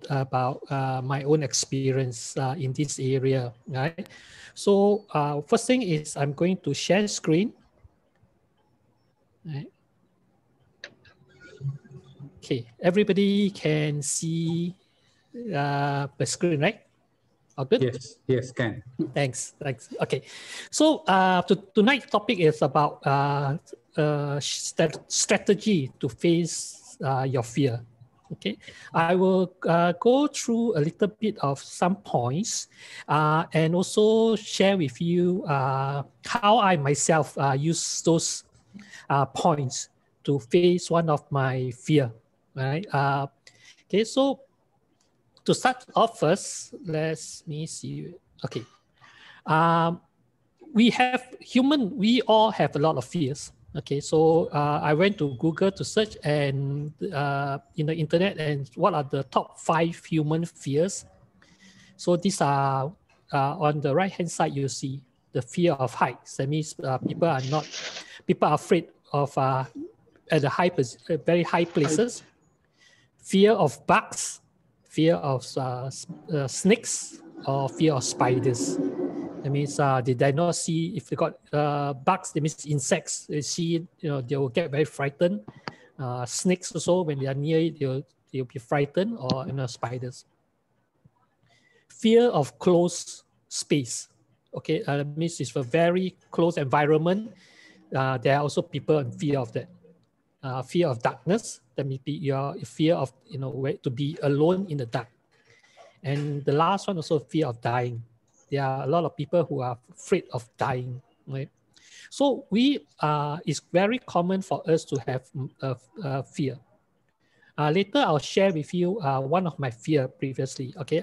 about my own experience in this area, right? So first thing is I'm going to share screen. Right. Okay, everybody can see the screen, right? All good? Yes, yes, can. Thanks. Okay, so tonight's topic is about strategy to face your fear. Okay, I will go through a little bit of some points and also share with you how I myself use those points to face one of my fear. Right. Okay, so to start off first, let me see. Okay. We all have a lot of fears. Okay, so I went to Google to search and in the internet and what are the top 5 human fears. So these are on the right hand side, you see the fear of heights. That means people are afraid of at the very high places. Fear of bugs, fear of snakes, or fear of spiders. That means they dare not see if they got bugs. That means insects. They see it, they will get very frightened. Snakes also, when they are near it, they'll be frightened, or spiders. Fear of closed space. Okay, that means it's a very closed environment. There are also people in fear of that. Fear of darkness. That may be your fear of to be alone in the dark. And the last one also fear of dying. There are a lot of people who are afraid of dying, right? So it's very common for us to have fear. Later, I'll share with you one of my fear previously. Okay,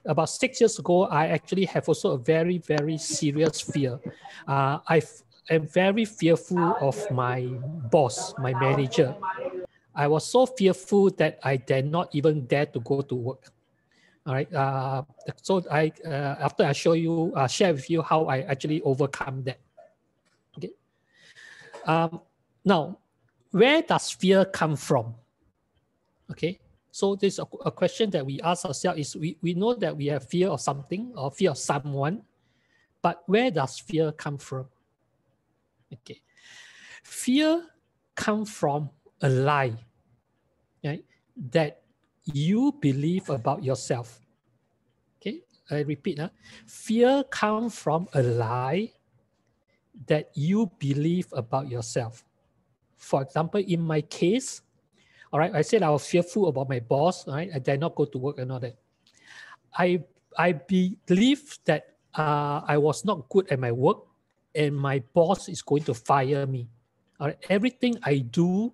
about 6 years ago, I actually have also a very, very serious fear. I am very fearful of my boss, my manager. I was so fearful that I did not even dare to go to work. All right. So after I share with you how I actually overcome that. Okay. Now, where does fear come from? Okay. So this is a question that we ask ourselves is we know that we have fear of something or fear of someone, but where does fear come from? Okay. Fear comes from a lie, right, that you believe about yourself. Okay, I repeat. Fear comes from a lie that you believe about yourself. For example, in my case, all right, I said I was fearful about my boss, right? I did not go to work and all that. I believe that I was not good at my work and my boss is going to fire me. All right, everything I do,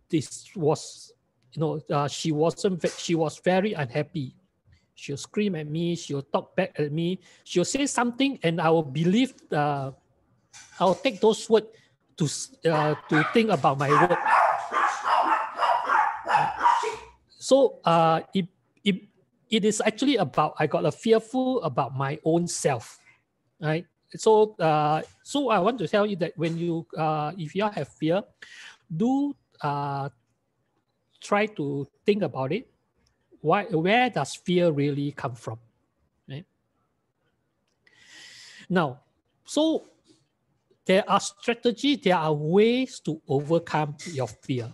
this was, she was very unhappy. She'll scream at me. She'll talk back at me. She'll say something, and I will believe. I'll take those words to think about my work. So it is actually about I got a fearful about my own self, right? So so I want to tell you that when you if you have fear, do try to think about it. Where does fear really come from? Right? Now, so there are strategies, there are ways to overcome your fear.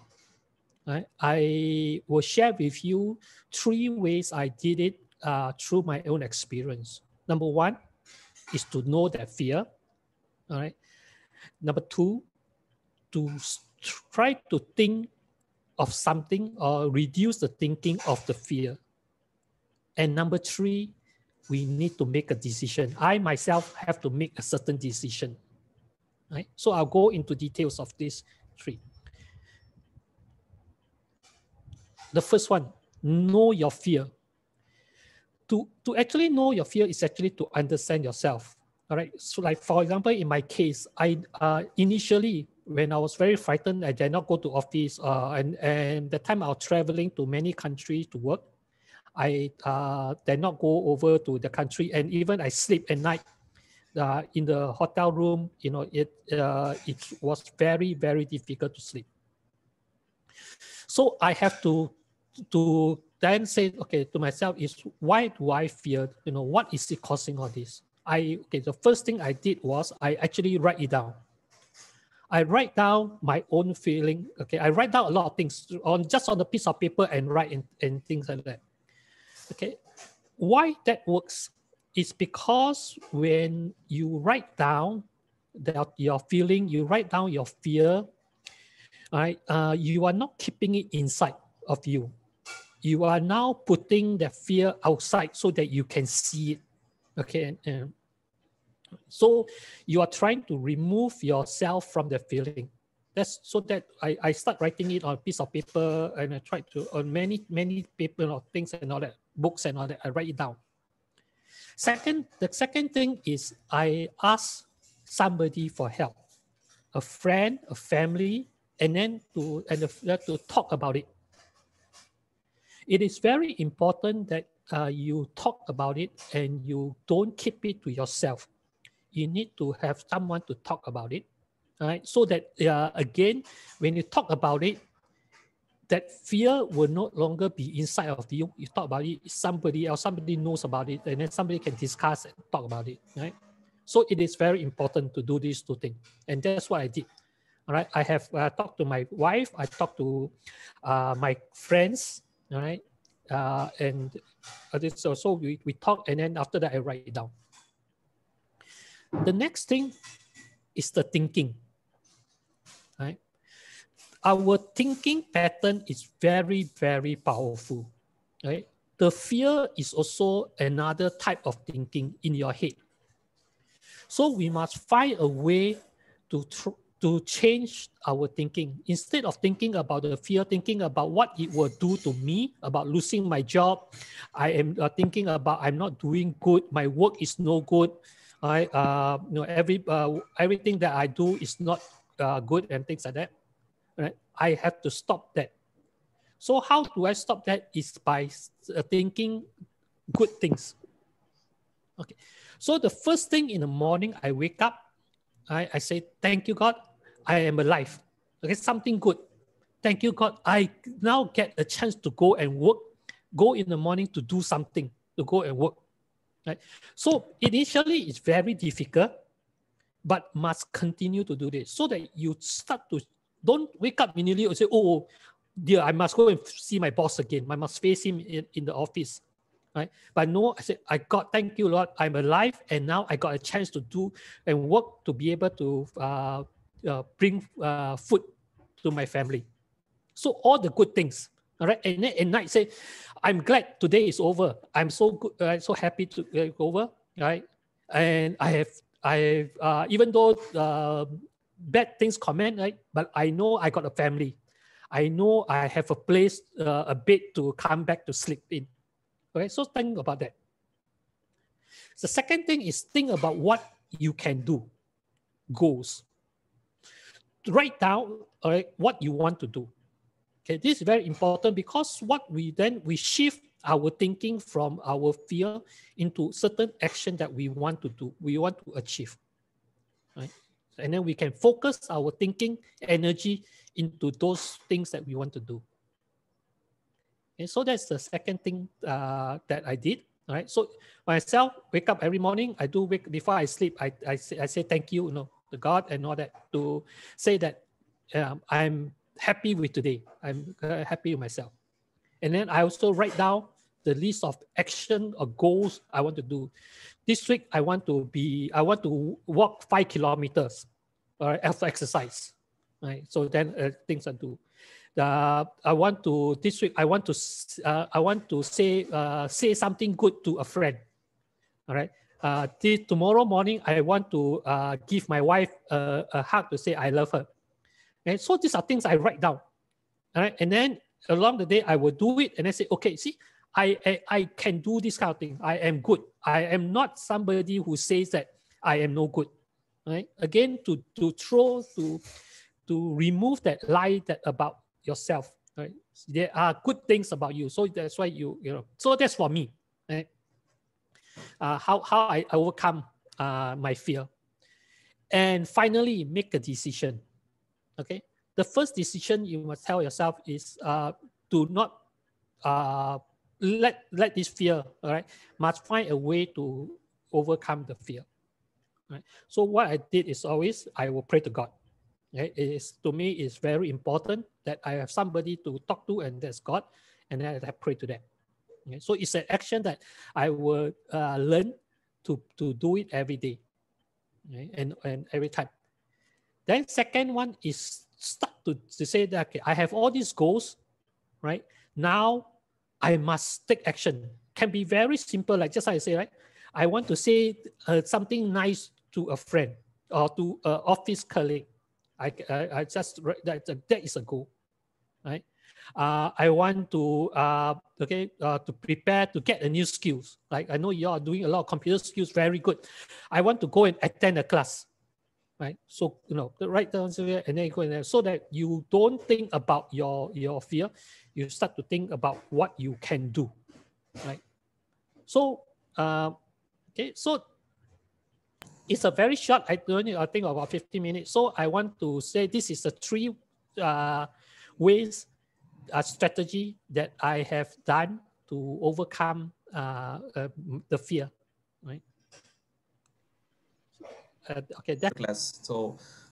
Right? I will share with you 3 ways I did it through my own experience. Number 1 is to know that fear. All right. Number 2, to try to think of something or reduce the thinking of the fear. And number 3, we need to make a decision. I myself have to make a certain decision. Right? So I'll go into details of these 3. The first one, know your fear. To actually know your fear is actually to understand yourself. All right. So like, for example, in my case, I initially, when I was very frightened, I did not go to office. And the time I was traveling to many countries to work, I did not go over to the country. And even I sleep at night in the hotel room, it was very, very difficult to sleep. So I have to to then say, okay, to myself is, why do I fear? What is it causing all this? The first thing I did was I actually write it down. I write down my own feeling. Okay, I write down a lot of things just on a piece of paper and write and things like that. Okay, why that works is because when you write down your feeling, you write down your fear, right? You are not keeping it inside of you. You are now putting the fear outside so that you can see it. Okay, so you are trying to remove yourself from the feeling. That's so that I start writing it on a piece of paper, and I try to on many paper or things and all that, books and all that. I write it down. The second thing is I ask somebody for help, a friend, a family, and then to talk about it. It is very important that you talk about it and you don't keep it to yourself. You need to have someone to talk about it, right? So that again, when you talk about it, that fear will no longer be inside of you. You talk about it, somebody else, somebody knows about it, and then somebody can discuss and talk about it, right? So it is very important to do these two things, and that's what I did. All right, I have talked to my wife, I talked to my friends, all right, and so we talk, and then after that I write it down. The next thing is the thinking, right? Our thinking pattern is very, very powerful, right? The fear is also another type of thinking in your head. So we must find a way to change our thinking. Instead of thinking about the fear, thinking about what it will do to me, about losing my job, I am thinking about I'm not doing good, my work is no good, everything that I do is not good and things like that. Right? I have to stop that. So how do I stop that? Is by thinking good things. Okay. So the first thing in the morning, I wake up, I say, thank you, God, I am alive. Okay, something good. Thank you, God, I now get a chance to go and work, go in the morning to do something, to go and work. Right? So initially, it's very difficult, but must continue to do this so that you start to, don't wake up immediately and say, oh, dear, I must go and see my boss again. I must face him in the office. Right? But no, I said, thank you, Lord, I'm alive, and now I got a chance to do and work to be able to bring food to my family. So all the good things, all right. And then at night, say, I'm glad today is over. I'm so good, so happy to over, right? And I have even though bad things comment, right? But I know I got a family. I know I have a place, a bed to come back to sleep in. Okay, so think about that. The second thing is think about what you can do, goals. Write down, all right, what you want to do. Okay, this is very important because what we shift our thinking from our fear into certain action that we want to do, we want to achieve, right? And then we can focus our thinking energy into those things that we want to do. Okay, so that's the second thing that I did. All right. So myself, wake up every morning. I do wake before I sleep. I say thank you, to God and all that, to say that I'm happy with today. I'm happy with myself. And then I also write down the list of action or goals I want to do. This week I want to walk 5 kilometers, after exercise. Right. So then things I do. This week I want to say something good to a friend. All right. Tomorrow morning I want to give my wife a hug to say I love her. And so these are things I write down. All right. And then along the day I will do it and I say, okay, see, I can do this kind of thing. I am good. I am not somebody who says that I am no good. Right. Again, to remove that lie that about yourself, right? There are good things about you, so that's why you know. So that's for me, right? How I overcome my fear, and finally make a decision. Okay, the first decision you must tell yourself is do not let this fear, all right, must find a way to overcome the fear. Right? So what I did is always I will pray to God. Right? It is, to me, it's very important that I have somebody to talk to, and that's God, and then I pray to them. Okay? So it's an action that I will learn to do it every day, right? and every time. Then second one is start to say that, okay, I have all these goals, right? Now I must take action. Can be very simple, like just like I say, right? I want to say something nice to a friend or to an office colleague. I just that is a goal, right? I want to to prepare to get a new skills. Like I know you are doing a lot of computer skills, very good. I want to go and attend a class, right? So write down and then go in there, so that you don't think about your fear. You start to think about what you can do, right? So so it's a very short. I think about 15 minutes. So I want to say this is the three ways, a strategy that I have done to overcome the fear, right? Okay, that class. So